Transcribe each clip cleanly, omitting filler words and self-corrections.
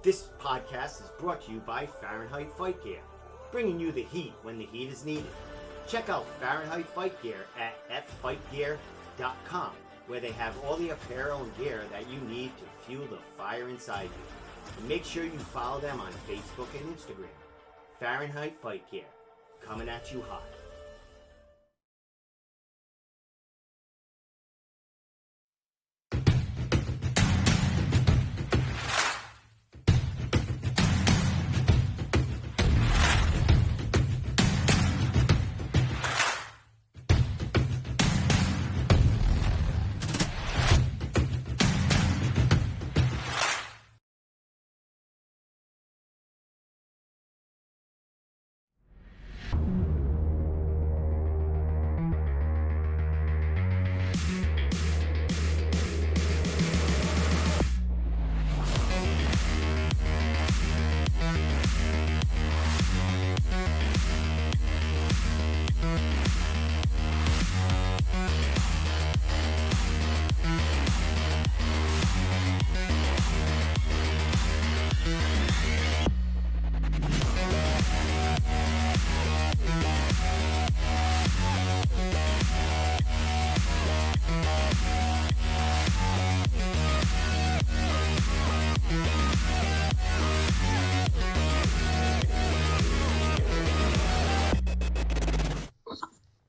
This podcast is brought to you by Fahrenheit Fight Gear, bringing you the heat when the heat is needed. Check out Fahrenheit Fight Gear at ffightgear.com, where they have all the apparel and gear that you need to fuel the fire inside you. And make sure you follow them on Facebook and Instagram. Fahrenheit Fight Gear, coming at you hot.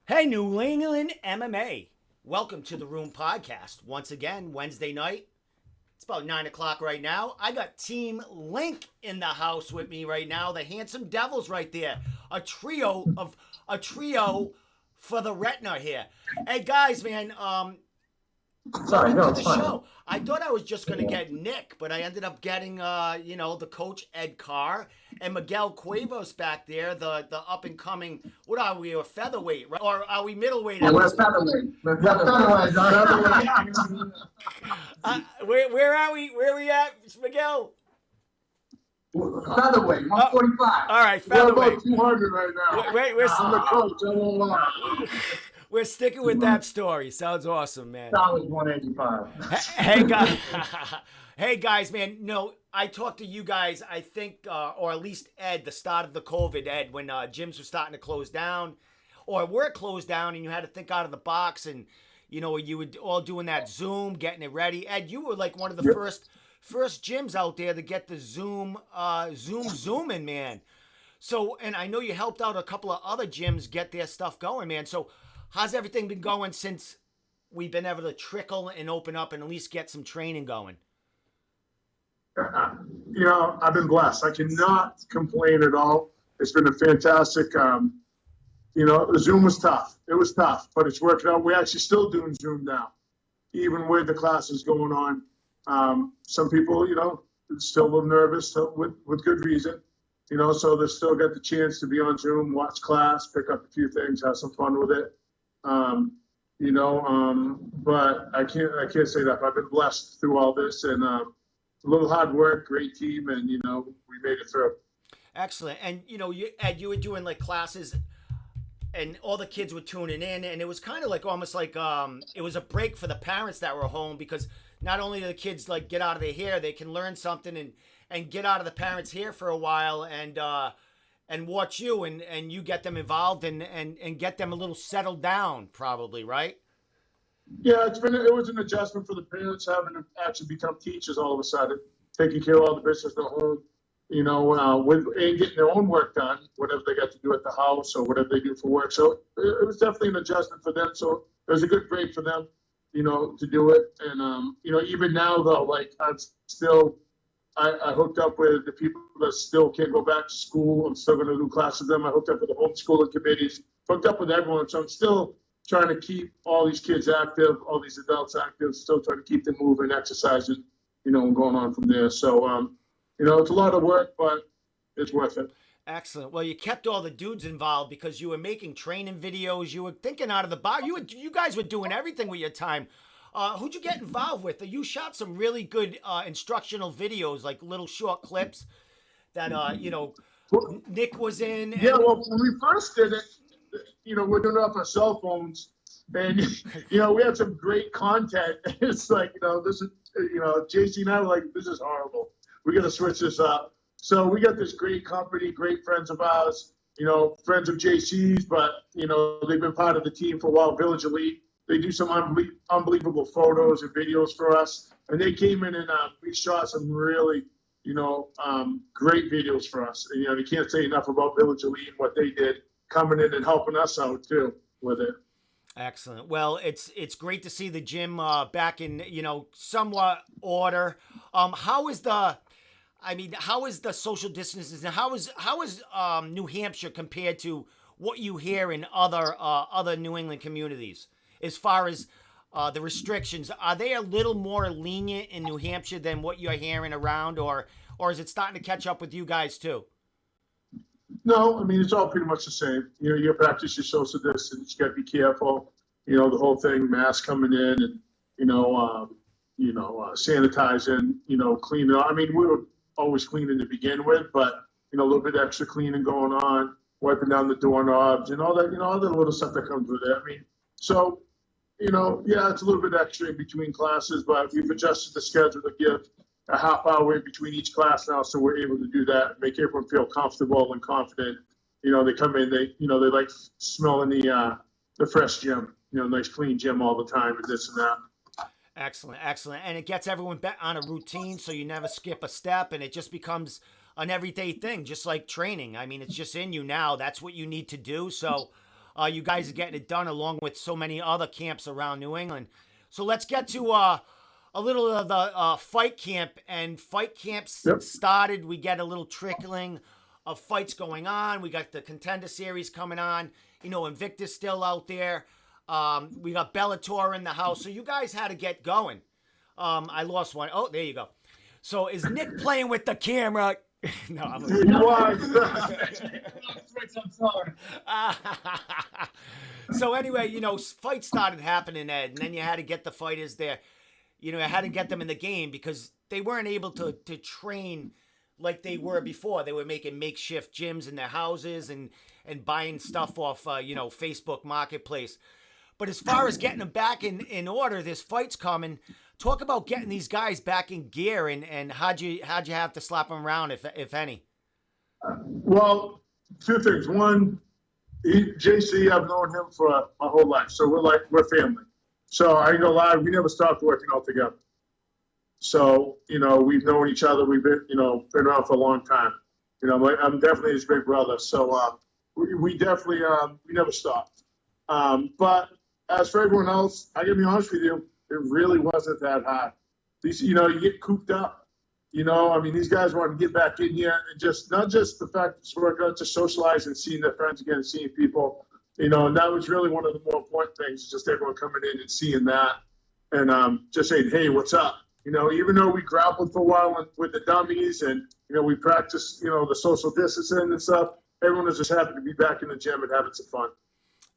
Hey, New England MMA. Welcome to the Room Podcast. Once again, Wednesday night. It's about 9 o'clock right now. I got Team Link in the house with me right now. The Handsome Devils right there. A trio for the retina here. Hey, guys, man. Sorry, no, it's fine. Show. I thought I was just going to get Nick, but I ended up getting, the coach, Ed Carr, and Miguel Cuevas back there, the up-and-coming, what are we, a featherweight, right? Or are we middleweight? Yeah, we're featherweight. We're featherweight. Where are we? Where are we at, Miguel? Featherweight, 145. All right, featherweight. We're about 200 right now. I'm the coach, I won't lie. We're sticking with that story. Sounds awesome, man. That was 185. Hey guys, man. No, I talked to you guys. I think, or at least Ed, the start of the COVID, Ed, when gyms were starting to close down, or were closed down, and you had to think out of the box, and you were all doing that Zoom, getting it ready. Ed, you were like one of the first gyms out there to get the Zooming, man. So, and I know you helped out a couple of other gyms get their stuff going, man. So, how's everything been going since we've been able to trickle and open up and at least get some training going? I've been blessed. I cannot complain at all. It's been a fantastic, Zoom was tough. It was tough, but it's working out. We're actually still doing Zoom now, even with the classes going on. Some people, still a little nervous with good reason, so they still get the chance to be on Zoom, watch class, pick up a few things, have some fun with it. But I can't say that. I've been blessed through all this, and a little hard work, great team, and we made it through. Excellent. And Ed, you were doing like classes, and all the kids were tuning in, and it was kind of like almost like it was a break for the parents that were home, because not only do the kids like get out of their hair, they can learn something and get out of the parents' hair for a while, and watch you, and you get them involved and get them a little settled down, probably, right? Yeah, it was an adjustment for the parents having to actually become teachers all of a sudden, taking care of all the business at home, and getting their own work done, whatever they got to do at the house or whatever they do for work. So it was definitely an adjustment for them. So it was a good break for them, to do it. And, even now, though, like I hooked up with the people that still can't go back to school. I'm still going to do classes with them. I hooked up with the homeschooling committees, hooked up with everyone. So I'm still trying to keep all these kids active, all these adults active, still trying to keep them moving, exercising, and going on from there. So, it's a lot of work, but it's worth it. Excellent. Well, you kept all the dudes involved because you were making training videos. You were thinking out of the box. You guys were doing everything with your time. Who'd you get involved with? You shot some really good instructional videos, like little short clips that, Nick was in. Yeah, well, when we first did it, we're doing it off our cell phones. And, we had some great content. It's like, this is, JC and I were like, this is horrible. we got to switch this up. So we got this great company, great friends of ours, friends of JC's, but, they've been part of the team for a while, Village Elite. They do some unbelievable photos and videos for us. And they came in and we shot some really, great videos for us. And, you can't say enough about Village Elite and what they did coming in and helping us out, too, with it. Excellent. Well, it's great to see the gym back in, somewhat order. How is the social distances, and how is New Hampshire compared to what you hear in other New England communities as far as the restrictions? Are they a little more lenient in New Hampshire than what you're hearing around, or is it starting to catch up with you guys too? No, I mean, it's all pretty much the same. You practice your social distance. You got to be careful. The whole thing, mask coming in, and sanitizing. Cleaning. I mean, we were always cleaning to begin with, but a little bit extra cleaning going on, wiping down the doorknobs, and all that. All the little stuff that comes with it. I mean, so yeah, it's a little bit extra in between classes, but we've adjusted the schedule to give a half hour in between each class now, so we're able to do that, make everyone feel comfortable and confident. They come in, they like smelling the fresh gym, nice clean gym all the time, and this and that. Excellent. And it gets everyone back on a routine, so you never skip a step, and it just becomes an everyday thing, just like training. I mean, it's just in you now. That's what you need to do. So you guys are getting it done along with so many other camps around New England. So let's get to a little of the fight camp. And fight camps started. We get a little trickling of fights going on. We got the Contender Series coming on. Invictus still out there. We got Bellator in the house. So you guys had to get going. I lost one. Oh, there you go. So is Nick playing with the camera? No, I'm he was. I'm sorry. So anyway, fights started happening, Ed, and then you had to get the fighters there. You had to get them in the game because they weren't able to train like they were before. They were making makeshift gyms in their houses and buying stuff off, Facebook Marketplace. But as far as getting them back in order, this fight's coming. Talk about getting these guys back in gear, and how'd you have to slap them around, if any? Well, two things. One, JC, I've known him for my whole life, so we're family. So I ain't gonna lie, we never stopped working out together. So we've known each other. We've been around for a long time. I'm definitely his big brother. So we definitely we never stopped. But as for everyone else, I gotta be honest with you, it really wasn't that hard. These, you get cooped up. I mean, these guys want to get back in here and just not just the fact that we're going to socialize and seeing their friends again, seeing people. And that was really one of the more important things, just everyone coming in and seeing that, and just saying, hey, what's up? Even though we grappled for a while with the dummies and we practiced, the social distancing and stuff, everyone was just happy to be back in the gym and having some fun.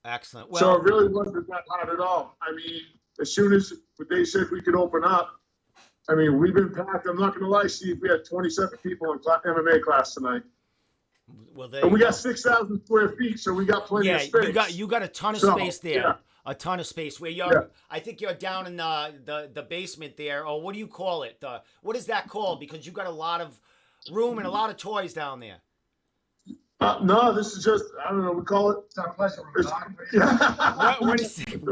Excellent. Well, so it really wasn't that hard at all. I mean, as soon as they said we could open up, I mean, we've been packed. I'm not going to lie, Steve. We had 27 people in MMA class tonight. Well, and we got 6,000 square feet, so we got plenty of space. You got a ton of space there. Yeah. A ton of space. Where you're, yeah. I think you're down in the basement there, or what do you call it? What is that called? Because you got a lot of room and a lot of toys down there. No, this is just, I don't know, we call it. It's not a pleasure. What is it?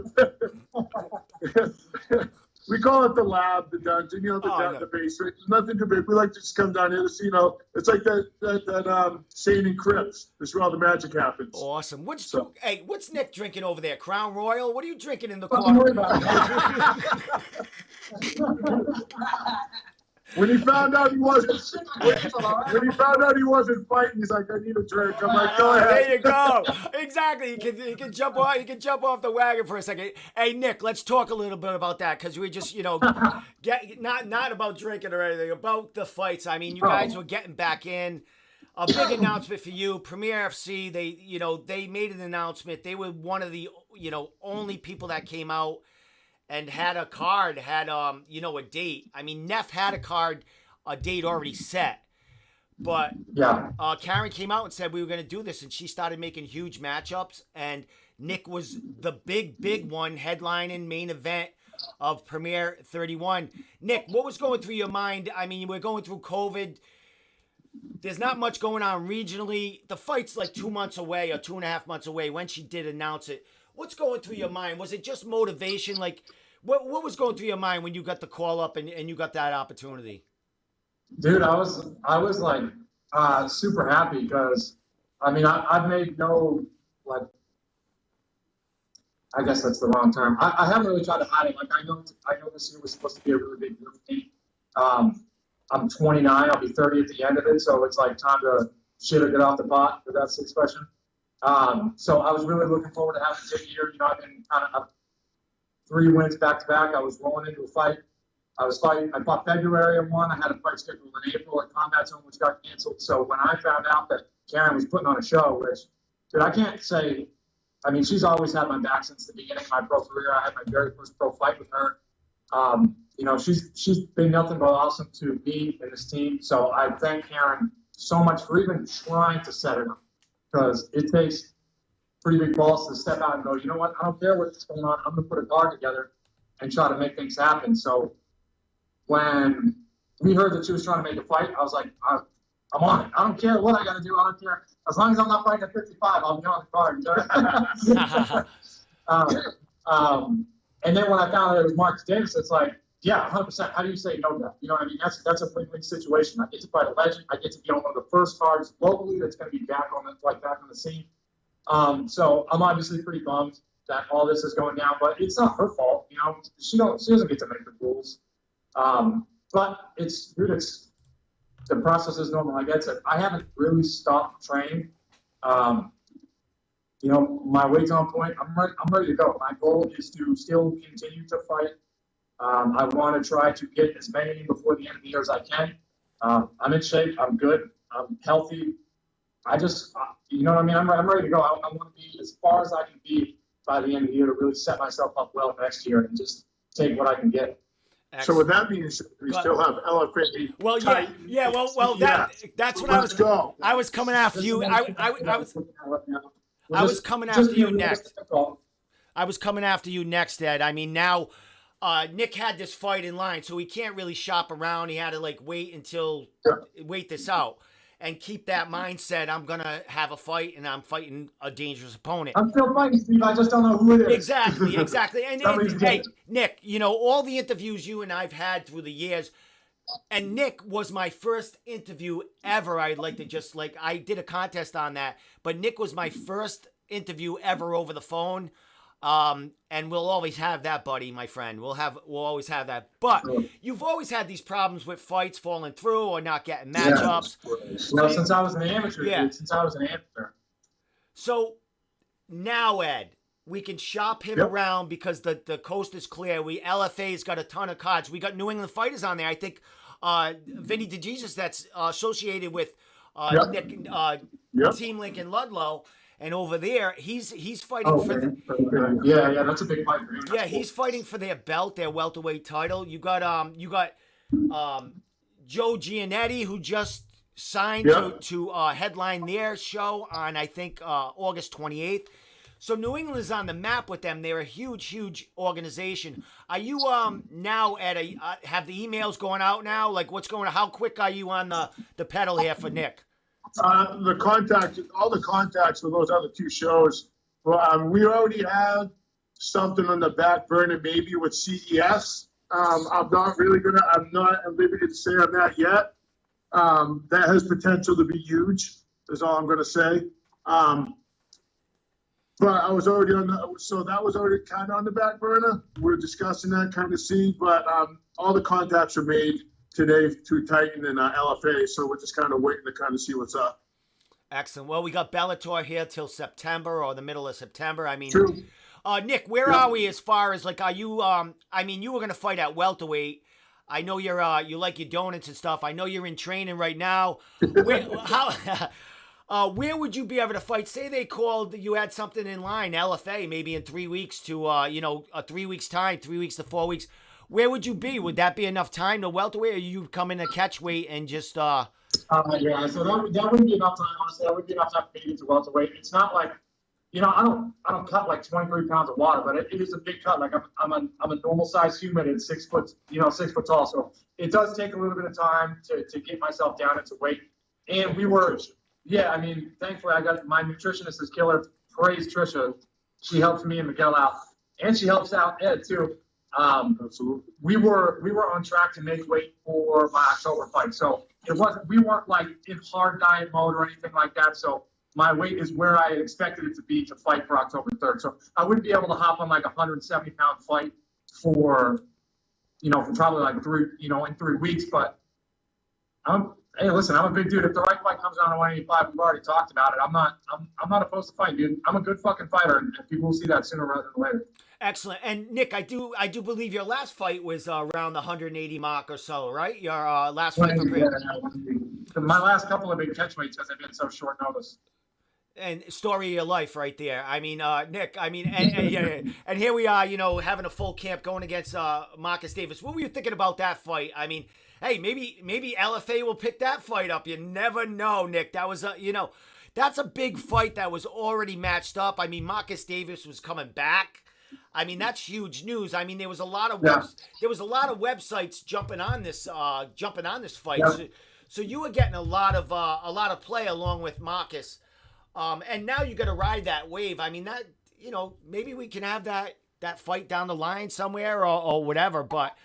We call it the lab, the dungeon, the basement. There's nothing too big. We like to just come down here to see, it's like that scene in Crips. This is where all the magic happens. Awesome. What's Nick drinking over there? Crown Royal? What are you drinking in the Don't corner? worry about it. When he found out he wasn't fighting, he's like, I need a drink. I'm like, go ahead. There you go. Exactly. You can jump off. You can jump off the wagon for a second. Hey, Nick, let's talk a little bit about that because we just, get not about drinking or anything, about the fights. I mean, you guys were getting back in. A big announcement for you, Premier FC. They made an announcement. They were one of the only people that came out and had a card, had a date. I mean, Neff had a date already set. But yeah, Karen came out and said we were going to do this, and she started making huge matchups. And Nick was the big one, headlining main event of Premier 31. Nick, what was going through your mind? I mean, we're going through COVID. There's not much going on regionally. The fight's like 2 months away or 2.5 months away when she did announce it. What's going through your mind? Was it just motivation? Like, what was going through your mind when you got the call up and you got that opportunity? Dude, I was like super happy because I mean I've made no, like, I guess that's the wrong term. I haven't really tried to hide it. Like, I know this year was supposed to be a really big year for me. I'm 29. I'll be 30 at the end of it, so it's like time to shit or get off the pot, if that's the expression. So I was really looking forward to having a big year. You know, I've been kind of 3 wins back to back. I was rolling into a fight. I fought February of 1. I had a fight scheduled in April at Combat Zone, which got canceled. So when I found out that Karen was putting on a show, which, dude, I can't say. I mean, she's always had my back since the beginning of my pro career. I had my very first pro fight with her. You know, she's been nothing but awesome to me and this team. So I thank Karen so much for even trying to set it up, because it takes pretty big balls to step out and go, you know what, I don't care what's going on. I'm going to put a card together and try to make things happen. So when we heard that she was trying to make a fight, I was like, I'm on it. I don't care what I got to do. I don't care. As long as I'm not fighting at 55, I'll be on the card. And then when I found out it was Marcus Davis, it's like, yeah, 100%. How do you say no to that? You know what I mean? That's a win-win situation. I get to fight a legend. I get to be on one of the first cards locally that's going to be back on the scene. So I'm obviously pretty bummed that all this is going down, but it's not her fault. You know, she doesn't get to make the rules. But the process is normal. Like I said, I haven't really stopped training. You know, my weight's on point. I'm ready to go. My goal is to still continue to fight. I want to try to get as many before the end of the year as I can. I'm in shape. I'm good. I'm healthy. You know what I mean? I'm ready to go. I want to be as far as I can be by the end of the year to really set myself up well next year and just take what I can get. Excellent. So with that being said, we still have LFA. Well, yeah. Well, that's what Let's go. I was coming after you. I was coming after you next. I was coming after you next, Ed. I mean, now Nick had this fight in line, so he can't really shop around. He had to like wait this out and keep that mindset. I'm gonna have a fight, and I'm fighting a dangerous opponent. I'm still fighting, Steve. I just don't know who it is. Exactly. And hey, Nick, you know, all the interviews you and I've had through the years, and Nick was my first interview ever. I'd like to just I did a contest on that, but Nick was my first interview ever over the phone. And we'll always have that, buddy, my friend. We'll always have that. But you've always had these problems with fights falling through or not getting matchups. Well, since I was an amateur, dude. Since I was an amateur. So now, Ed, we can shop him around because the coast is clear. LFA's got a ton of cards. We got New England fighters on there. I think Vinny DeJesus, that's associated with Nick, Team Lincoln Ludlow. And over there, he's fighting for yeah, that's a big fight for him. Yeah, he's fighting for their belt, their welterweight title. You got Joe Giannetti, who just signed to headline their show on, I think, August 28th. So New England is on the map with them. They're a huge organization. Are you now have the emails going out now? Like, what's going on? How quick are you on the pedal here for Nick? All the contacts for those other two shows. Well, we already have something on the back burner, maybe with CES. I'm not at liberty to say on that yet. That has potential to be huge. Is all I'm going to say. But I was already that was already kind of on the back burner. We're discussing that, kind of see. But all the contacts are made today through Titan and LFA, so we're just kind of waiting to kind of see what's up. Excellent. Well, we got Bellator here till September or the middle of September. I mean, true. Nick, where are we as far as are you? I mean, you were going to fight at welterweight. I know you're you like your donuts and stuff. I know you're in training right now. Where would you be able to fight? Say they called, you had something in line, LFA, maybe in 3 weeks to a 3 weeks time, 3 weeks to 4 weeks. Where would you be? Would that be enough time to welterweight, or you come in a catch weight and just yeah, so that wouldn't be enough time, honestly. That wouldn't be enough time to get to welterweight. It's not like I don't cut like 23 pounds of water, but it is a big cut. Like I'm a normal sized human and 6 foot, 6 foot tall. So it does take a little bit of time to get myself down into weight. And yeah, I mean, thankfully I got my nutritionist is killer. Praise Trisha. She helps me and Miguel out, and she helps out Ed too. Absolutely. We were on track to make weight for my October fight. So we weren't like in hard diet mode or anything like that. So my weight is where I expected it to be to fight for October 3rd. So I wouldn't be able to hop on like a 170-pound fight for probably like in 3 weeks. But hey, listen, I'm a big dude. If the right fight comes down to 185, we've already talked about it. I'm not opposed to fighting, dude. I'm a good fucking fighter, and people will see that sooner rather than later. Excellent. And Nick, I do believe your last fight was around the 180 mark or so, right? Your last fight for my last couple have been catchweights because they've been so short notice. And story of your life right there. I mean, Nick, and here we are, having a full camp going against Marcus Davis. What were you thinking about that fight? I mean, hey, maybe LFA will pick that fight up. You never know, Nick. That was that's a big fight that was already matched up. I mean, Marcus Davis was coming back. I mean, that's huge news. I mean, there was a lot of websites jumping on this fight. Yeah. So you were getting a lot of play along with Marcus. And now you got to ride that wave. I mean, that, maybe we can have that fight down the line somewhere or whatever. But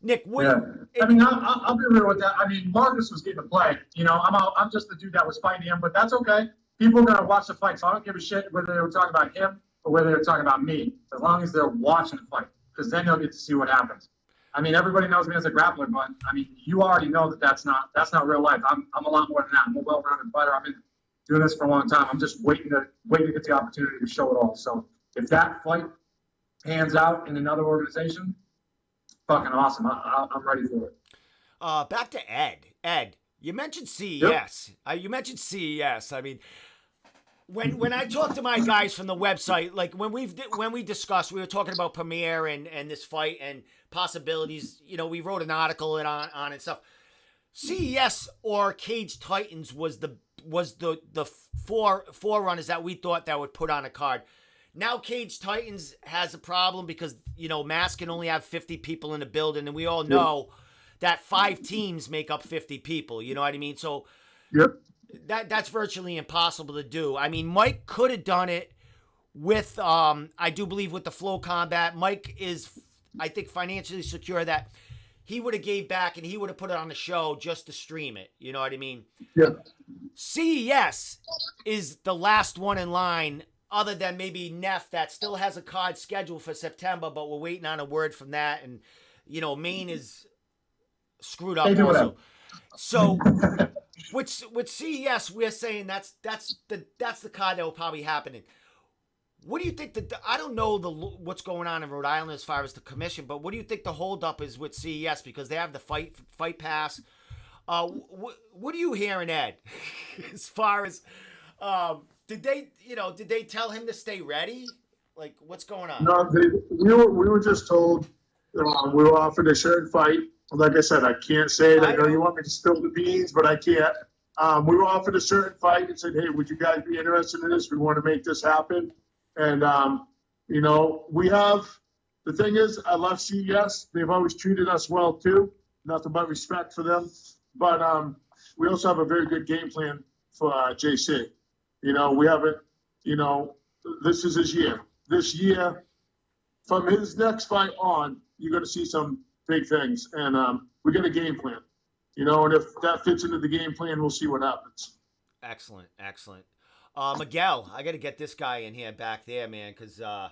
Nick, I mean, I'll be real with that. I mean, Marcus was getting to play. I'm just the dude that was fighting him, but that's okay. People are gonna watch the fight, so I don't give a shit whether they were talking about him or whether they're talking about me, as long as they're watching the fight, because then they'll get to see what happens. I mean, everybody knows me as a grappler, but I mean, you already know that that's not real life. I'm a lot more than that. I'm a well-rounded fighter. I've been doing this for a long time. I'm just waiting to get the opportunity to show it all. So if that fight pans out in another organization, fucking awesome. I'm ready for it. Back to Ed. Ed, you mentioned CES. Yep. You mentioned CES. I mean, when I talk to my guys from the website, like when we discussed, we were talking about Premier and this fight and possibilities. We wrote an article on it and stuff. CES or Cage Titans was the forerunners that we thought that would put on a card. Now Cage Titans has a problem because, Mass can only have 50 people in the building, and we all know that 5 teams make up 50 people. You know what I mean? So yep. That's virtually impossible to do. I mean, Mike could have done it with, I do believe, with the Flow Combat. Mike is, I think, financially secure that he would have gave back and he would have put it on the show just to stream it. You know what I mean? Yeah. CES is the last one in line, other than maybe Neff, that still has a card scheduled for September, but we're waiting on a word from that. And, Maine is screwed up also. So with CES, we're saying that's the card that will probably happen. What do you think I don't know what's going on in Rhode Island as far as the commission, but what do you think the holdup is with CES, because they have the fight pass? What are you hearing, Ed? As far as did they tell him to stay ready? Like, what's going on? No, we were just told we were offered a certain fight. Like I said, I can't say it. I know you want me to spill the beans, but I can't. We were offered a certain fight and said, hey, would you guys be interested in this? We want to make this happen. And, we have, the thing is, I love CES. They've always treated us well, too. Nothing but respect for them. But we also have a very good game plan for JC. We haven't, this is his year. This year, from his next fight on, you're going to see some big things. And we're going to game plan. And if that fits into the game plan, we'll see what happens. Excellent. Miguel, I got to get this guy in here back there, man, because there's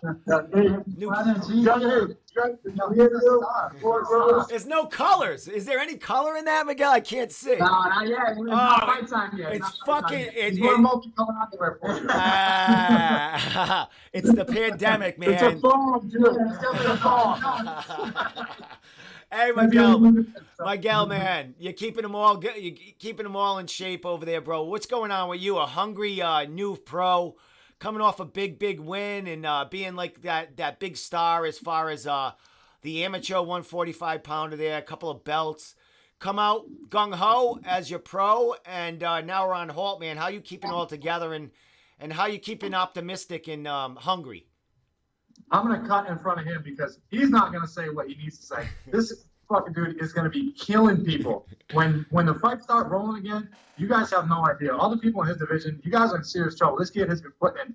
no colors. Is there any color in that, Miguel? I can't see. No, not yet. It's fucking. It's the pandemic, man. It's a bomb, dude. It's a bomb. Hey, Miguel, man, you're keeping them all in shape over there, bro. What's going on with you? A hungry new pro, coming off a big win and being like that big star as far as the amateur 145 pounder there, a couple of belts. Come out gung ho as your pro, and now we're on halt, man. How you keeping it all together and And how you keeping optimistic and hungry? I'm gonna cut in front of him because he's not gonna say what he needs to say. This fucking dude is gonna be killing people. When the fights start rolling again, you guys have no idea. All the people in his division, you guys are in serious trouble. This kid has been putting in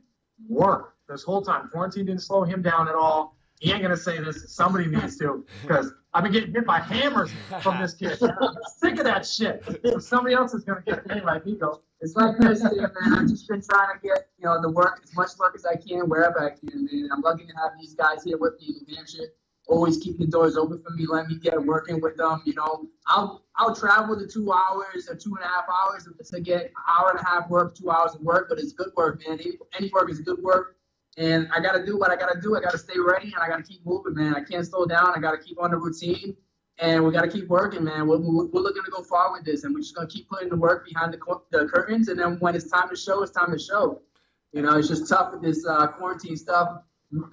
work this whole time. Quarantine didn't slow him down at all. He ain't gonna say this. Somebody needs to, because I've been getting hit by hammers from this kid. I'm sick of that shit. So somebody else is gonna get hit like Nico. It's like this, man. I've just been trying to get, the work, as much work as I can, wherever I can, man. I'm lucky to have these guys here with me in New Hampshire, always keeping the doors open for me, letting me get working with them. I'll travel the 2 hours or 2.5 hours to get an hour and a half work, 2 hours of work, but it's good work, man. Any work is good work. And I got to do what I got to do. I got to stay ready, and I got to keep moving, man. I can't slow down. I got to keep on the routine, and we got to keep working, man. We're looking to go far with this, and we're just going to keep putting the work behind the curtains, and then when it's time to show, it's time to show. It's just tough with this quarantine stuff.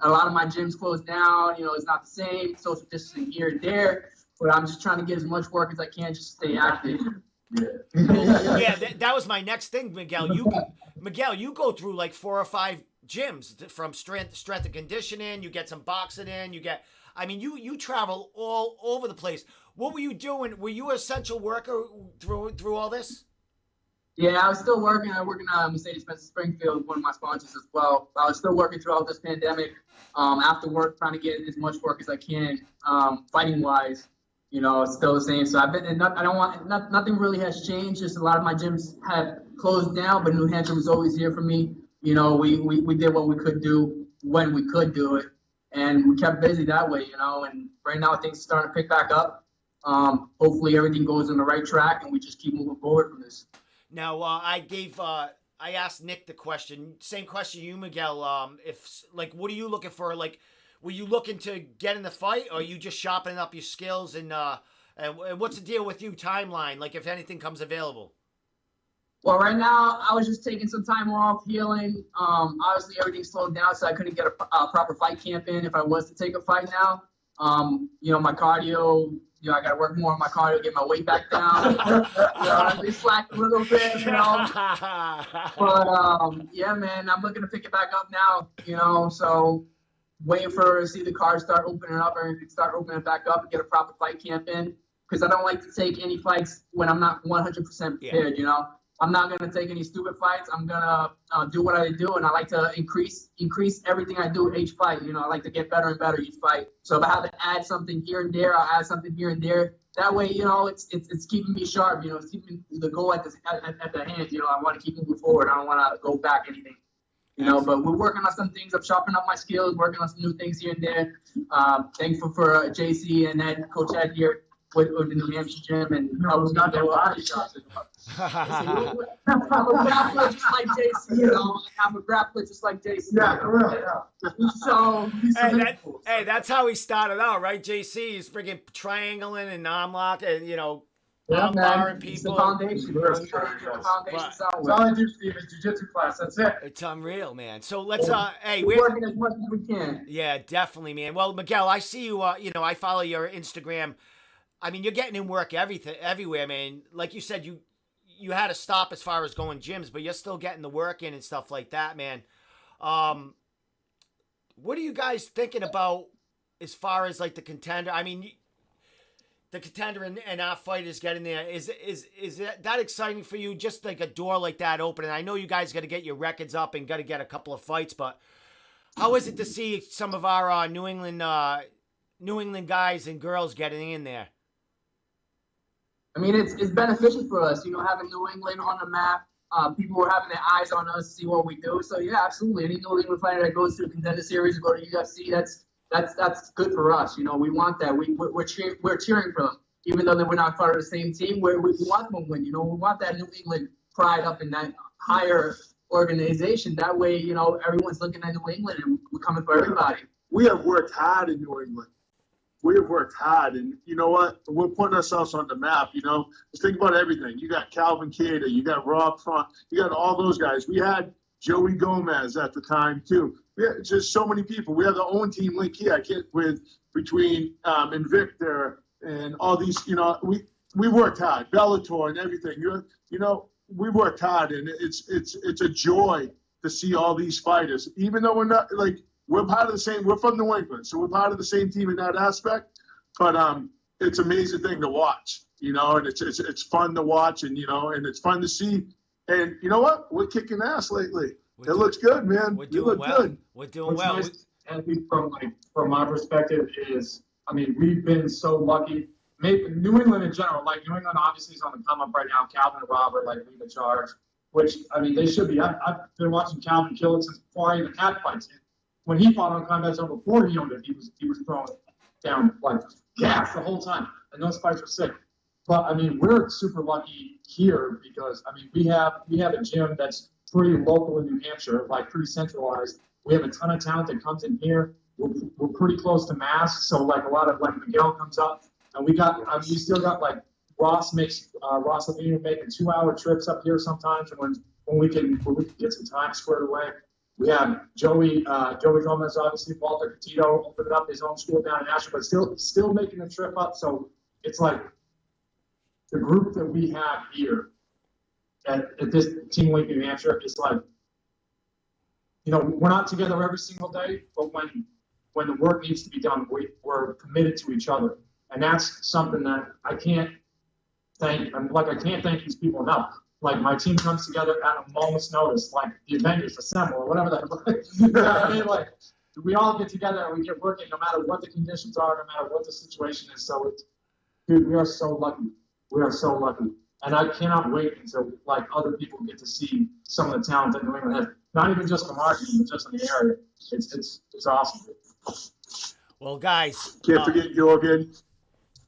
A lot of my gyms closed down. It's not the same. Social distancing here and there, but I'm just trying to get as much work as I can just to stay active. Yeah, that was my next thing, Miguel. You go through like 4 or 5 gyms from strength and conditioning. You get some boxing in. You travel all over the place. What were you doing? Were you an essential worker through all this? Yeah, I was still working. I work in Mercedes-Benz Springfield, one of my sponsors as well. I was still working throughout this pandemic. After work, trying to get as much work as I can, fighting wise. It's still the same. So I've been. Nothing really has changed. Just a lot of my gyms have closed down, but New Hampshire was always here for me. We did what we could do when we could do it, and we kept busy that way. And right now things are starting to pick back up. Hopefully everything goes on the right track, and we just keep moving forward from this. Now, I asked Nick the question, same question you, Miguel. What are you looking for? Like, were you looking to get in the fight, or are you just sharpening up your skills? And what's the deal with you, timeline? Like, if anything comes available? Well, right now, I was just taking some time off, healing. Obviously, everything slowed down, so I couldn't get a proper fight camp in if I was to take a fight now. My cardio, I got to work more on my cardio, get my weight back down. They slacked a little bit, But, yeah, man, I'm looking to pick it back up now, so waiting to see the cars start opening up, or start opening back up and get a proper fight camp in. Because I don't like to take any fights when I'm not 100% prepared, I'm not going to take any stupid fights. I'm going to do what I do, and I like to increase everything I do each fight. I like to get better and better each fight. So if I have to add something here and there, I'll add something here and there. That way, it's keeping me sharp. It's keeping the goal at the hand. I want to keep moving forward. I don't want to go back anything. But we're working on some things. I'm sharpening up my skills, working on some new things here and there. Thankful for JC and Ed, Coach Ed here with the New Hampshire gym, and helping me get body shots. I'm a grappler just like JC, I'm a grappler just like JC. Yeah, correct. So, that's how he started out, right? JC, he's freaking triangling and arm locking, man, barring it's people. the foundation. It's the foundation. That's all I do, Steve, is jiu-jitsu class. That's it. It's unreal, man. So let's, we're working as much as we can. Yeah, definitely, man. Well, Miguel, I see you, I follow your Instagram. You're getting in work everywhere, man. Like you said, you had to stop as far as going gyms, but you're still getting the work in and stuff like that, man. What are you guys thinking about as far as like the contender? The contender and our fighters getting there. Is that exciting for you? Just like a door like that opening. I know you guys got to get your records up and got to get a couple of fights, but how is it to see some of our New England guys and girls getting in there? It's beneficial for us, having New England on the map. People were having their eyes on us to see what we do. So yeah, absolutely. Any New England fighter that goes to the contender series or go to UFC, that's good for us. We want that. We're cheering for them, even though we're not part of the same team. We want them to win. We want that New England pride up in that higher organization. That way, everyone's looking at New England and we're coming for everybody. We have worked hard in New England. We have worked hard, and you know what? We're putting ourselves on the map, Just think about everything. You got Calvin Cater, you got Rob Font, you got all those guys. We had Joey Gomez at the time, too. We had just so many people. We have our own team link here between Invictor and all these, we worked hard. Bellator and everything. We worked hard, and it's a joy to see all these fighters, even though we're not like we're from New England, so we're part of the same team in that aspect. But it's an amazing thing to watch, and it's fun to watch, and and it's fun to see. And you know what? We're kicking ass lately. It looks good, man. We're doing well. Good. We're doing well. Nice, at least from my perspective, is we've been so lucky. Maybe New England in general, like New England obviously is on the come up right now. Calvin and Robert lead the charge, which they should be. I've been watching Calvin kill it since before I even had fights. When he fought on Combat Zone before he owned it, he was throwing down like gas the whole time, and those fights were sick. But we're super lucky here because we have a gym that's pretty local in New Hampshire, like pretty centralized. We have a ton of talent that comes in here. We're pretty close to Mass, so like a lot of like Miguel comes up, and we still got like Ross Levine making 2-hour trips up here sometimes, and when we can get some time squared away. We have Joey Gomez, obviously, Walter Catito opened up his own school down in Asheville, but still making the trip up. So it's like the group that we have here at this Team Lake, New Hampshire, is like, we're not together every single day, but when the work needs to be done, we're committed to each other. And that's something that I can't thank these people enough. Like, my team comes together at a moment's notice, like the Avengers assemble or whatever that Like, we all get together and we get working no matter what the conditions are, no matter what the situation is. So, dude, we are so lucky. We are so lucky. And I cannot wait until, like, other people get to see some of the talent that New England has. Not even just from our team, but just in the area. It's awesome. Well, guys. Can't forget Jorgen.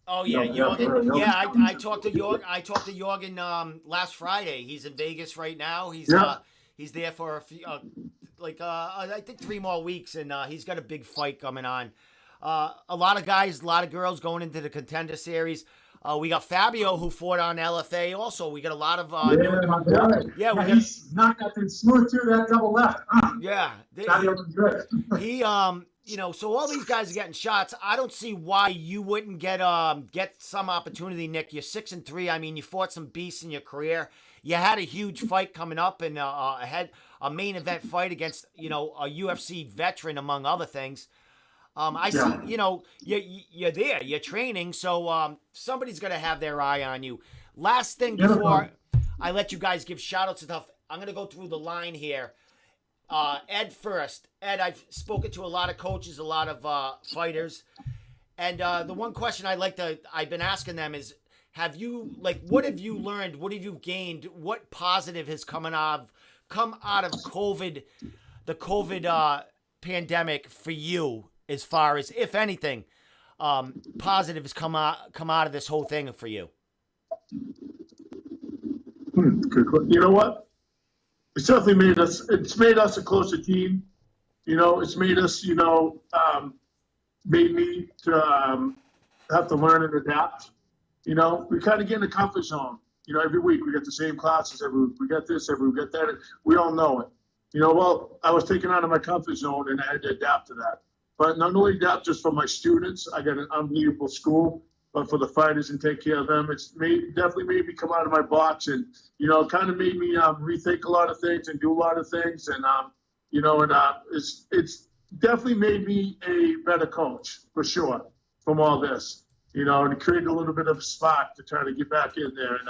Oh yeah, Jorgen. Yeah, I talked to Jorgen. I talked to Jorgen last Friday. He's in Vegas right now. He's there for a few, I think 3 more weeks, and he's got a big fight coming on. A lot of guys, a lot of girls going into the Contender Series. We got Fabio who fought on LFA. Also, we got a lot of he's knocked that thing smooth too. That double left. Fabio was good. He so all these guys are getting shots. I don't see why you wouldn't get some opportunity, Nick. You're 6-3. You fought some beasts in your career. You had a huge fight coming up, and a main event fight against a UFC veteran, among other things. See, you're there, you're training, so somebody's gonna have their eye on you. Last thing before I let you guys give shout outs and stuff, I'm gonna go through the line here. Ed first. Ed, I've spoken to a lot of coaches, a lot of fighters, and the one question I've been asking them is, what have you learned? What have you gained? What positive has come out of COVID, the COVID pandemic for you, as far as, if anything, positive has come out of this whole thing for you? Good question. You know what? It's definitely made us a closer team. It's made us, made me to have to learn and adapt. We kind of get in a comfort zone. Every week we get the same classes. Every week we get this, every week we get that. We all know it. I was taken out of my comfort zone and I had to adapt to that. But not only adapt just for my students, I got an unbelievable school, but for the fighters and take care of them, definitely made me come out of my box, and kind of made me rethink a lot of things and do a lot of things, and it's definitely made me a better coach for sure from all this, and it created a little bit of a spark to try to get back in there, and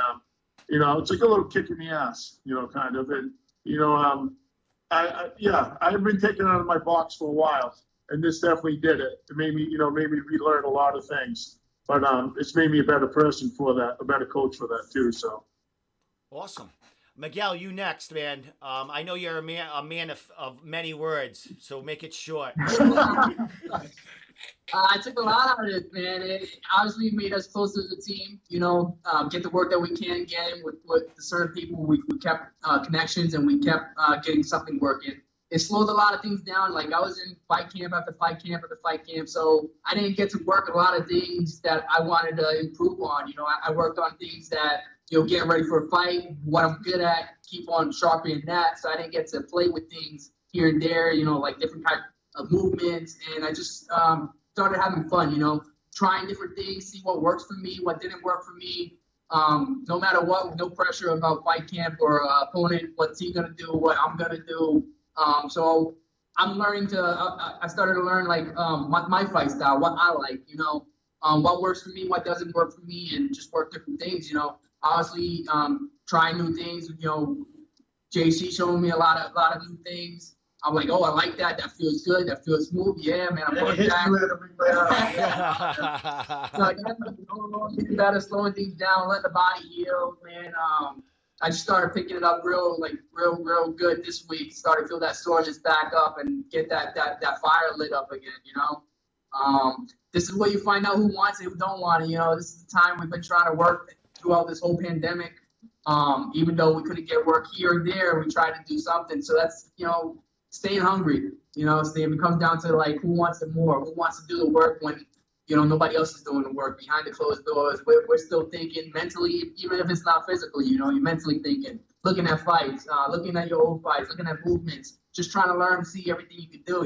it's like a little kick in the ass, kind of, and I've been taken out of my box for a while. And this definitely did it. It made me relearn a lot of things. But it's made me a better person for that, a better coach for that too. So awesome, Miguel, you next, man. I know you're a man of many words, so make it short. I took a lot out of it, man. It obviously made us closer to the team. Get the work that we can get in with certain people. We kept connections, and we kept getting something working. It slowed a lot of things down. Like, I was in fight camp after fight camp after fight camp, so I didn't get to work a lot of things that I wanted to improve on. I worked on things that, getting ready for a fight, what I'm good at, keep on sharpening that. So I didn't get to play with things here and there, like different kind of movements. And I just started having fun, trying different things, see what works for me, what didn't work for me. No matter what, with no pressure about fight camp or opponent, what's he going to do, what I'm going to do. So I'm learning to. I started to learn like my fight style, what I like, what works for me, what doesn't work for me, and just work different things. Obviously, trying new things. JC showing me a lot of new things. I'm like, oh, I like that. That feels good. That feels smooth. Yeah, man. I'm working that. So I got getting better, slowing things down, letting the body heal, man. I just started picking it up real good this week. Started to feel that soreness back up and get that fire lit up again. This is where you find out who wants it, who don't want it. This is the time we've been trying to work throughout this whole pandemic. Even though we couldn't get work here and there, we tried to do something. So that's staying hungry. It comes down to like who wants it more, who wants to do the work when nobody else is doing the work behind the closed doors. We're still thinking mentally, even if it's not physically. You're mentally thinking, looking at fights, looking at your old fights, looking at movements, just trying to learn, see everything you can do,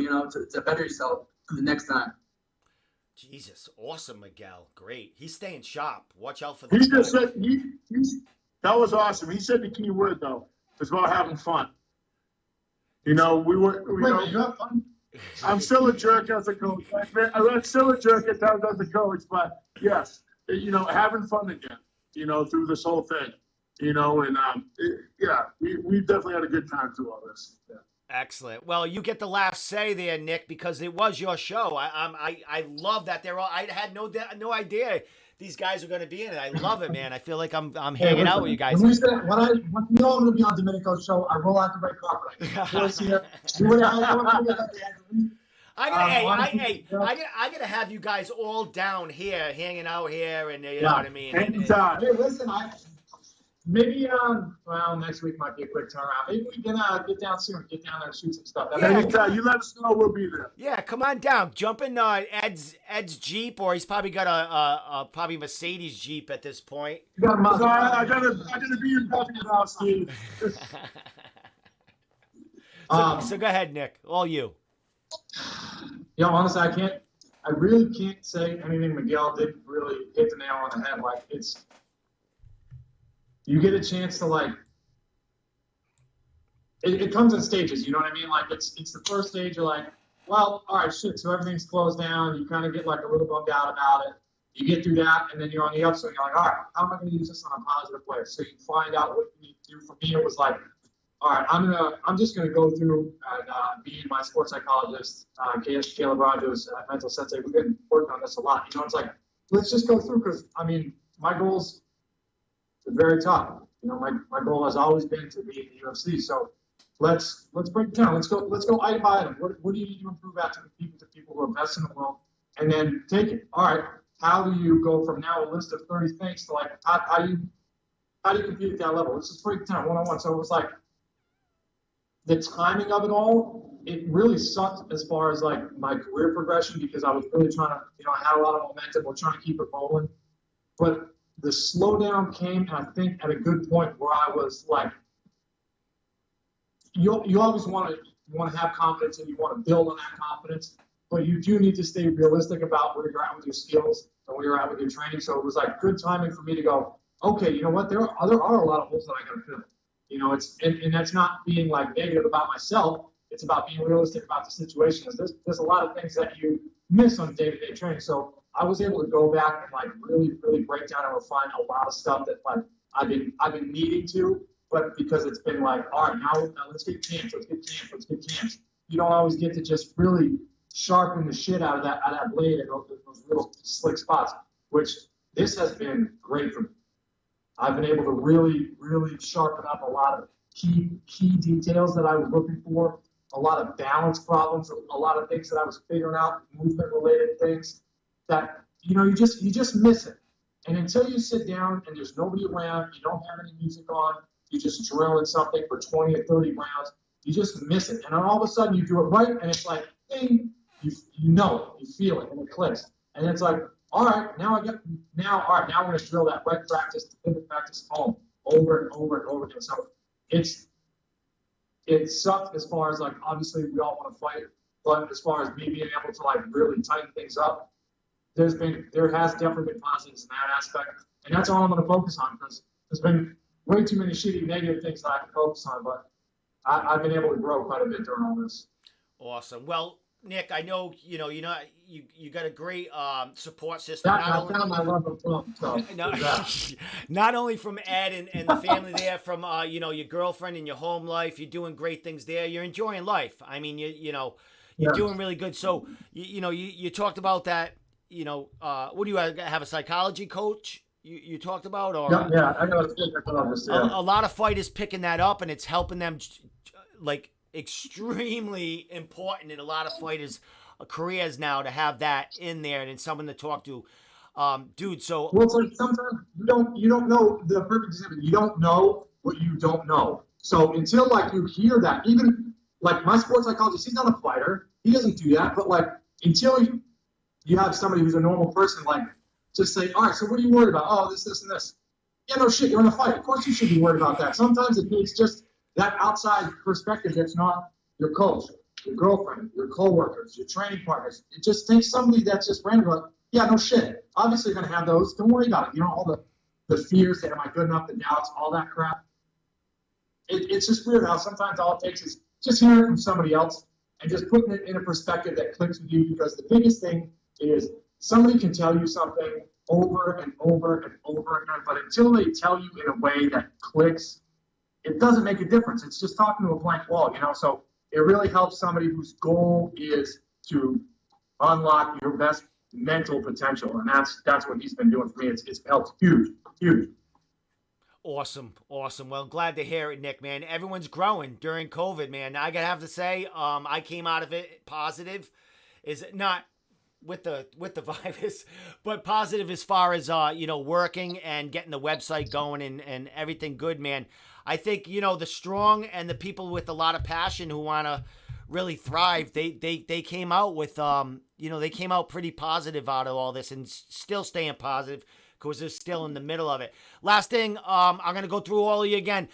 to better yourself for the next time. Jesus, awesome, Miguel. Great. He's staying sharp. Watch out for the. He just said that was awesome. He said the key word though. It's about having fun. You have fun. I'm still a jerk as a coach. I'm still a jerk at times as a coach, but yes, having fun again. Through this whole thing. We definitely had a good time through all this. Yeah. Excellent. Well, you get the last say there, Nick, because it was your show. I love that they're all. I had no idea these guys are going to be in it. I love it, man. I feel like I'm hanging out with you guys. When I'm going to be on Domenico's show, I roll out the red carpet. I gotta have you guys all down here, hanging out here, and you know what I mean. Anytime. Hey, listen, maybe next week might be a quick turnaround. Maybe we can get down soon, get down there and shoot some stuff. Anytime. You let us know, we'll be there. Yeah, come on down. Jump in Ed's Jeep, or he's probably got a probably Mercedes Jeep at this point. I gotta be in Buffy now, Steve. So go ahead, Nick. All you. Honestly, I really can't say anything Miguel didn't really hit the nail on the head. Like, you get a chance to it comes in stages, you know what I mean? Like it's the first stage, you're like, well, all right, shit, so everything's closed down. You kind of get like a little bummed out about it. You get through that, and then you're on the upswing. You're like, all right, how am I going to use this on a positive way? So you find out what you need to do. For me, it was like, all right, I'm just going to go through and me and my sports psychologist, Caleb Rogers, mental sensei, we've been working on this a lot. It's like, let's just go through because, my goals are very top. My goal has always been to be in the UFC. So let's break it down. Let's go item by item. What do you need to improve at to the people who are best in the world? And then take it. All right, how do you go from now a list of 30 things to like how do you compete at that level? Let's just break it down one-on-one. So it was like the timing of it all, it really sucked as far as like my career progression because I was really trying to, I had a lot of momentum. We're trying to keep it rolling. But the slowdown came, and I think at a good point where I was like, you always want to have confidence and you want to build on that confidence, but you do need to stay realistic about where you're at with your skills and where you're at with your training. So it was like good timing for me to go, okay, you know what? There are a lot of holes that I got to fill. And that's not being like negative about myself. It's about being realistic about the situation. There's a lot of things that you miss on day-to-day training. So I was able to go back and like really, really break down and refine a lot of stuff that like I've been needing to, but because it's been like, all right, now let's get camps. You don't always get to just really sharpen the shit out of that blade and those little slick spots, which this has been great for me. I've been able to really, really sharpen up a lot of key details that I was looking for, a lot of balance problems, a lot of things that I was figuring out, movement-related things that, you just miss it. And until you sit down and there's nobody around, you don't have any music on, you just drilling something for 20 or 30 rounds, you just miss it. And then all of a sudden you do it right, and it's like, ding, you know it, you feel it, and it clicks. And it's like, all right, now we're going to drill that right practice, the pivot practice home over and over and over again. So it sucked as far as like, obviously we all want to fight, but as far as me being able to like really tighten things up, there has definitely been positives in that aspect. And that's all I'm going to focus on because there's been way too many shitty negative things that I can focus on. But I've been able to grow quite a bit during all this. Awesome. Well, Nick, I know you got a great support system. That, I found my love of Trump. So, No, yeah. not only from Ed and the family there, from your girlfriend and your home life. You're doing great things there. You're enjoying life. I mean, you're Yeah. doing really good. So you talked about that. What do you have, a psychology coach? You talked about, or Yeah, I got a psychologist. Yeah. a lot of fighters picking that up, and it's helping them like extremely important in a lot of fighters' careers now to have that in there and someone to talk to. Dude, so Well, it's like sometimes you don't know the perfect example. You don't know what you don't know. So until like you hear that, even like my sports psychologist, he's not a fighter. He doesn't do that. But like until you have somebody who's a normal person, like just say, all right, so what are you worried about? Oh, this, and this. Yeah, no shit, you're in a fight. Of course you should be worried about that. Sometimes it takes just that outside perspective that's not your coach, your girlfriend, your coworkers, your training partners. It just takes somebody that's just random, like, yeah, no shit. Obviously you're gonna have those. Don't worry about it. All the fears that am I good enough, the doubts, all that crap. It's just weird how sometimes all it takes is just hearing it from somebody else and just putting it in a perspective that clicks with you, because the biggest thing is somebody can tell you something over and over and over again, but until they tell you in a way that clicks, it doesn't make a difference. It's just talking to a blank wall, So it really helps somebody whose goal is to unlock your best mental potential, and that's what he's been doing for me. It's helped huge. awesome. Well, glad to hear it, Nick, man. Everyone's growing during COVID, man. I gotta have to say, I came out of it positive. Is not with the virus, but positive as far as working and getting the website going and everything good, man. I think the strong and the people with a lot of passion who want to really thrive, they came out with they came out pretty positive out of all this, and still staying positive because they're still in the middle of it. Last thing, I'm gonna go through all of you again.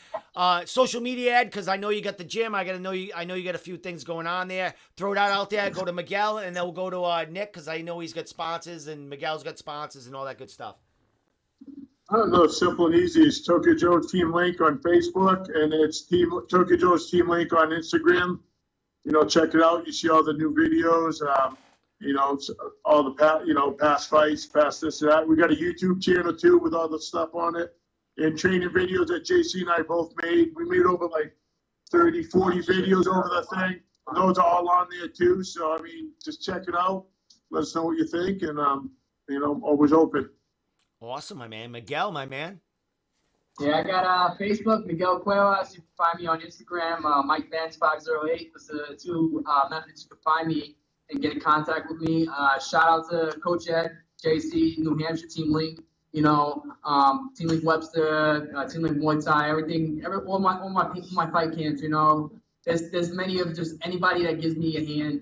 Social media, Ed, because I know you got the gym. I know you got a few things going on there. Throw that out there. Go to Miguel, and then we'll go to Nick, because I know he's got sponsors, and Miguel's got sponsors and all that good stuff. I don't know, simple and easy. It's Tokyo Joe's Team Link on Facebook, and it's Tokyo Joe's Team Link on Instagram. Check it out. You see all the new videos. All the past fights, past this and that. We got a YouTube channel too with all the stuff on it, and training videos that JC and I both made. We made over like 30, 40 videos over the thing. Those are all on there too. So I mean, just check it out. Let us know what you think, and always open. Awesome, my man. Miguel, my man. Yeah, I got Facebook, Miguel Cuevas. You can find me on Instagram, MikeBenz508. Those are the two methods you can find me and get in contact with me. Shout out to Coach Ed, JC, New Hampshire Team Link, Team Link Webster, Team Link Muay Thai, all my fight camps. There's many of just anybody that gives me a hand,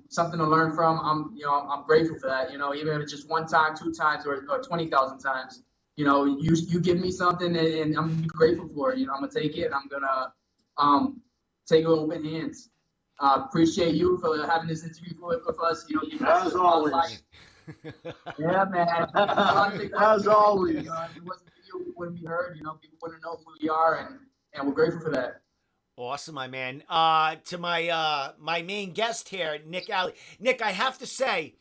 something to learn from. I'm grateful for that. Even if it's just one time, two times, or 20,000 times. You give me something, and I'm gonna be grateful for it. I'm gonna take it. And I'm gonna take it with open hands. Appreciate you for having this interview with us. As always. Yeah, man. As always. If it wasn't for you, we wouldn't be heard. People wouldn't know who we are, and we're grateful for that. Awesome, my man. To my main guest here, Nick Alley. Nick, I have to say,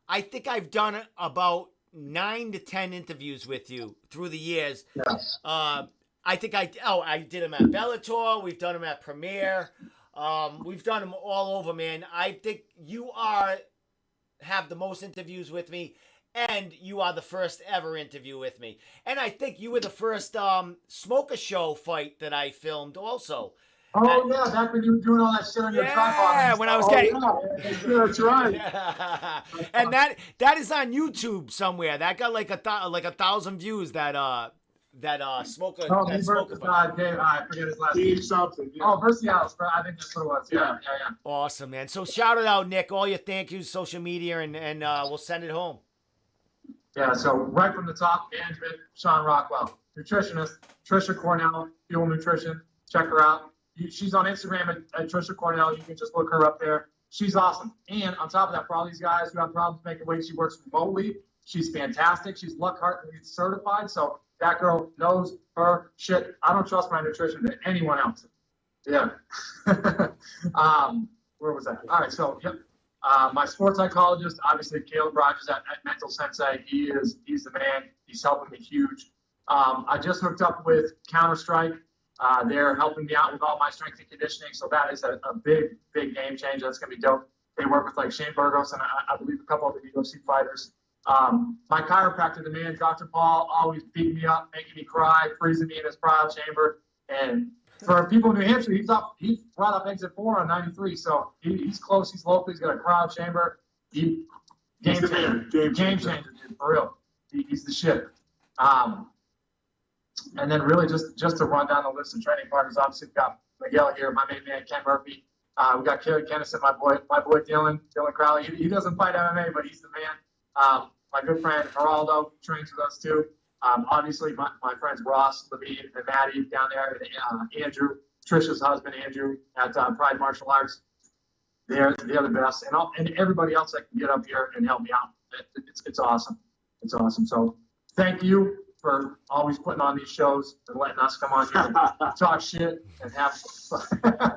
I think I've done about 9 to 10 interviews with you through the years. Yes. I think I did them at Bellator. We've done them at Premiere. We've done them all over, man. I think you have the most interviews with me, and you are the first ever interview with me. And I think you were the first Smoker Show fight that I filmed also. Oh, yeah, back when you were doing all that shit on your tripod. Yeah, when I was getting... Yeah, that's right. And that is on YouTube somewhere. That got like 1,000 views, that Smoker. Oh, that he Smoker versus fight. Dave, I forget his last Team name. something. Yeah. Oh, versus Alice, I think that's what it was. Yeah. Awesome, man. So shout it out, Nick. All your thank yous, social media, and we'll send it home. Yeah, so right from the top, management, Sean Rockwell. Nutritionist, Trisha Cornell, Fuel Nutrition. Check her out. She's on Instagram at Trisha Cornell. You can just look her up there. She's awesome. And on top of that, for all these guys who have problems making weight, she works remotely. She's fantastic. She's Luckhart certified, so that girl knows her shit. I don't trust my nutrition to anyone else. Yeah. Where was I? All right, so yep. My sports psychologist, obviously Caleb Rogers at Mental Sensei. He's the man. He's helping me huge. I just hooked up with Counter Strike. They're helping me out with all my strength and conditioning. So that is a big game changer. That's gonna be dope. They work with like Shane Burgos and I believe a couple of the UFC fighters. My chiropractor, the man, Dr. Paul, always beating me up, making me cry, freezing me in his cryo chamber. And for people in New Hampshire, he's right up exit 4 on 93. So he's close. He's local. He's got a cryo chamber. Game changer, dude, for real. He's the shit. And then really just to run down the list of training partners, obviously we've got Miguel here, my main man, Ken Murphy. We got Kerry Kennison, my boy Dylan Crowley. He doesn't fight MMA, but he's the man. My good friend Geraldo trains with us too. Obviously my friends Ross, Levine, and Maddie down there, and Andrew, Trisha's husband, Andrew, at Pride Martial Arts. They're the best. And everybody else that can get up here and help me out. It's awesome. It's awesome. So thank you for always putting on these shows and letting us come on here and talk shit and have fun.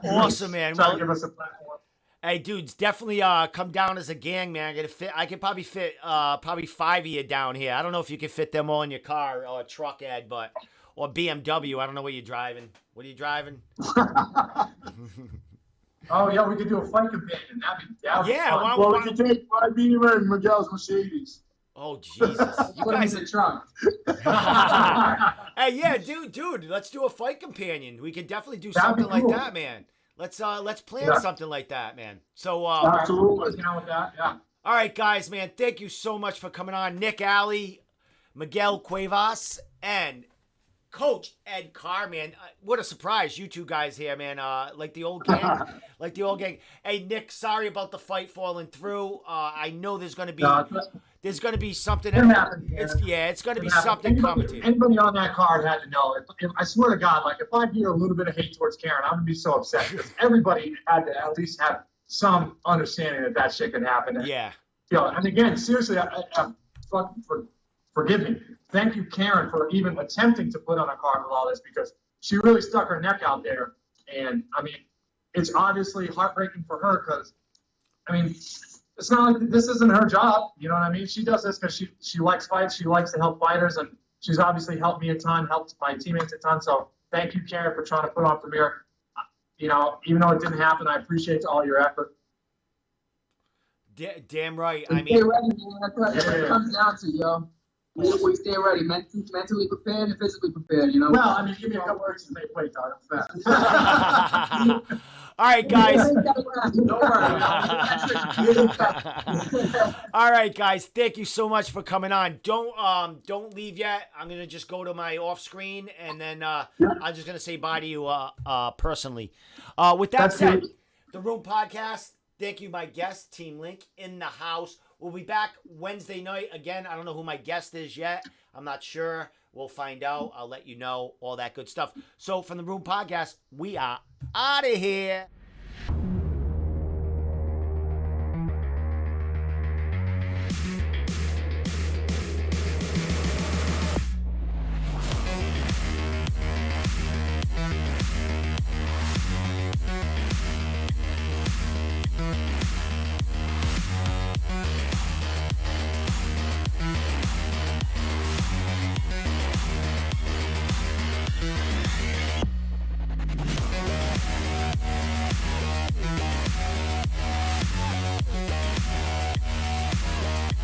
Awesome, man. Try to give us a platform. Hey, dudes, definitely come down as a gang, man. I could probably fit probably 5 of you down here. I don't know if you can fit them all in your car or truck, Ed, or BMW. I don't know what you're driving. What are you driving? Oh yeah, we could do a fight companion. That'd be fun. Well, we can take my Beamer and Miguel's Mercedes. Oh Jesus! You Put him guys in the trunk. Hey, yeah, dude, let's do a fight companion. We could definitely do That'd be something cool. like that, man. Let's plan something like that, man. So Absolutely. Down with that, yeah. all right, guys, man, thank you so much for coming on. Nick Alley, Miguel Cuevas, and Coach Ed Carr, man. What a surprise, you two guys here, man. Like the old gang. Hey, Nick, sorry about the fight falling through. I know there's gonna be something. It's gonna be something coming to you. Anybody on that card had to know. If I swear to God, like if I hear a little bit of hate towards Karen, I'm gonna be so upset because everybody had to at least have some understanding that shit can happen. Yeah. And again, seriously, forgive me. Thank you, Karen, for even attempting to put on a card with all this because she really stuck her neck out there. And I mean, it's obviously heartbreaking for her because, I mean, it's not like this isn't her job. You know what I mean? She does this because she likes fights. She likes to help fighters. And she's obviously helped me a ton, helped my teammates a ton. So thank you, Karen, for trying to put on Premier. Even though it didn't happen, I appreciate all your effort. Damn right. Stay ready, man. That's what it comes down to, yo. We stay ready, mentally prepared and physically prepared, you know? Well, I mean, give me a couple words to make weight, dog. I'm fast. All right, guys. Don't worry. All right, guys. Thank you so much for coming on. Don't leave yet. I'm gonna just go to my off screen and then I'm just gonna say bye to you personally. With that said, the Room Podcast. Thank you, my guest, Team Link in the house. We'll be back Wednesday night again. I don't know who my guest is yet. I'm not sure. We'll find out. I'll let you know. All that good stuff. So from the Room Podcast, we are out of here.